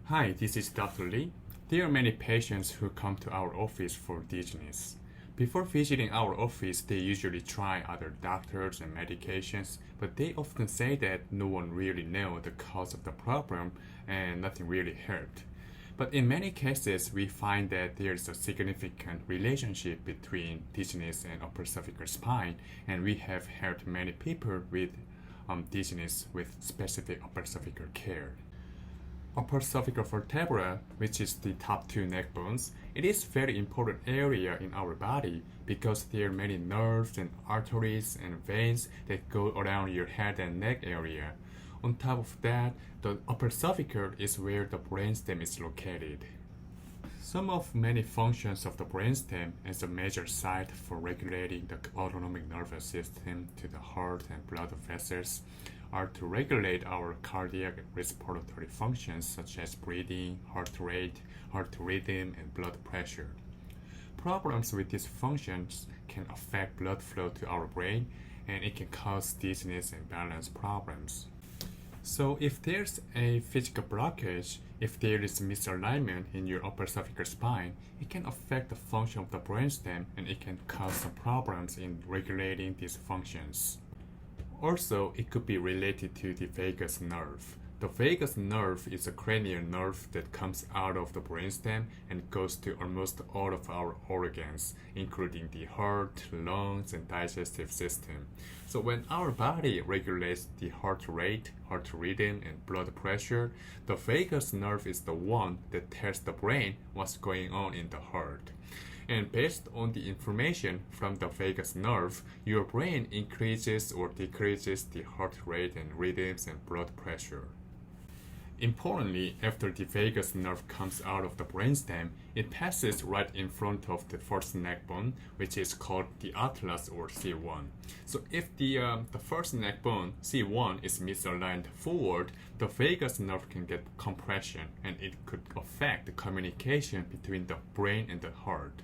Hi, this is Dr. Lee. There are many patients who come to our office for dizziness. Before visiting our office, they usually try other doctors and medications, but they often say that no one really knows the cause of the problem and nothing really helped. But in many cases, we find that there is a significant relationship between dizziness and upper cervical spine, and we have helped many people with dizziness with specific upper cervical care. Upper cervical vertebra, which is the top two neck bones, it is very important area in our body because there are many nerves and arteries and veins that go around your head and neck area. On top of that, the upper cervical is where the brainstem is located. Some of many functions of the brainstem as a major site for regulating the autonomic nervous system to the heart and blood vessels are to regulate our cardiac respiratory functions such as breathing, heart rate, heart rhythm, and blood pressure. Problems with these functions can affect blood flow to our brain, and it can cause dizziness and balance problems. So if there's a physical blockage, if there is misalignment in your upper cervical spine, it can affect the function of the brainstem and it can cause some problems in regulating these functions. Also, it could be related to the vagus nerve. The vagus nerve is a cranial nerve that comes out of the brainstem and goes to almost all of our organs, including the heart, lungs, and digestive system. So when our body regulates the heart rate, heart rhythm, and blood pressure, the vagus nerve is the one that tells the brain what's going on in the heart. And based on the information from the vagus nerve, your brain increases or decreases the heart rate and rhythms and blood pressure. Importantly, after the vagus nerve comes out of the brainstem, it passes right in front of the first neck bone, which is called the atlas or C1. So if the first neck bone, C1, is misaligned forward, the vagus nerve can get compression and it could affect the communication between the brain and the heart.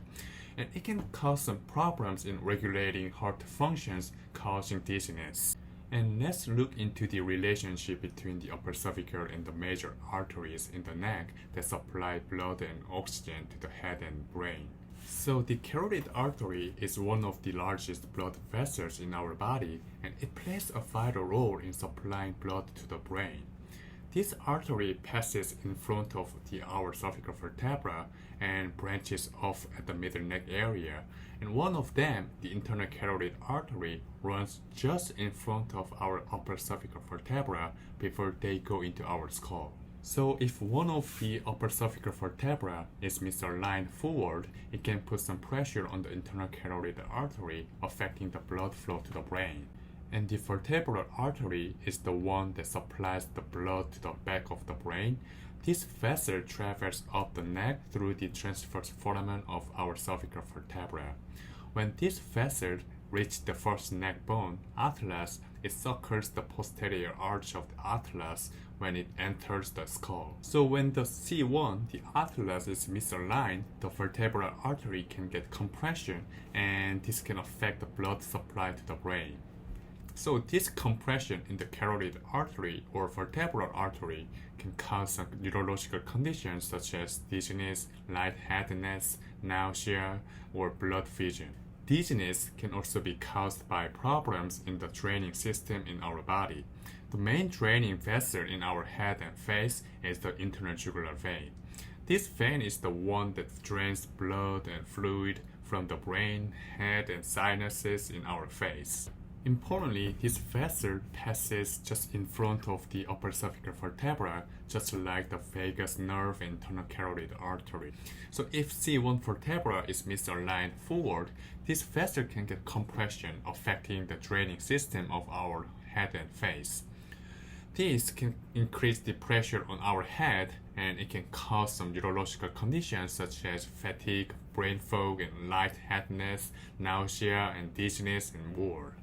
And it can cause some problems in regulating heart functions, causing dizziness. And let's look into the relationship between the upper cervical and the major arteries in the neck that supply blood and oxygen to the head and brain. So the carotid artery is one of the largest blood vessels in our body, and it plays a vital role in supplying blood to the brain. This artery passes in front of our cervical vertebra and branches off at the middle neck area, and one of them, the internal carotid artery, runs just in front of our upper cervical vertebra before they go into our skull. So if one of the upper cervical vertebra is misaligned forward, it can put some pressure on the internal carotid artery, affecting the blood flow to the brain. And the vertebral artery is the one that supplies the blood to the back of the brain. This vessel travels up the neck through the transverse foramen of our cervical vertebra. When this vessel reaches the first neck bone, atlas, it circles the posterior arch of the atlas when it enters the skull. So when the C1, the atlas, is misaligned, the vertebral artery can get compression, and this can affect the blood supply to the brain. So this compression in the carotid artery or vertebral artery can cause some neurological conditions such as dizziness, lightheadedness, nausea, or blood vision. Dizziness can also be caused by problems in the draining system in our body. The main draining vessel in our head and face is the internal jugular vein. This vein is the one that drains blood and fluid from the brain, head, and sinuses in our face. Importantly, this vessel passes just in front of the upper cervical vertebra, just like the vagus nerve and internal carotid artery. So if C1 vertebra is misaligned forward, this vessel can get compression, affecting the draining system of our head and face. This can increase the pressure on our head, and it can cause some neurological conditions such as fatigue, brain fog, and lightheadedness, nausea, and dizziness, and more.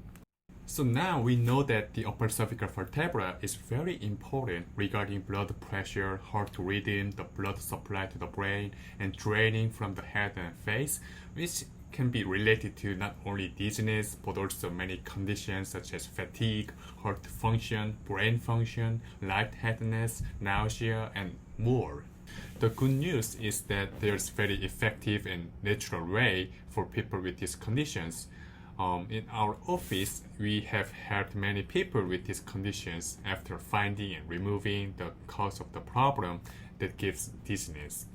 So now we know that the upper cervical vertebra is very important regarding blood pressure, heart rhythm, the blood supply to the brain, and draining from the head and face, which can be related to not only dizziness but also many conditions such as fatigue, heart function, brain function, lightheadedness, nausea, and more. The good news is that there's very effective and natural way for people with these conditions. In our office, we have helped many people with these conditions after finding and removing the cause of the problem that gives dizziness.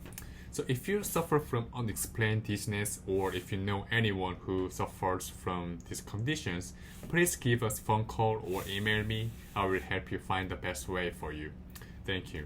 So if you suffer from unexplained dizziness, or if you know anyone who suffers from these conditions, please give us a phone call or email me. I will help you find the best way for you. Thank you.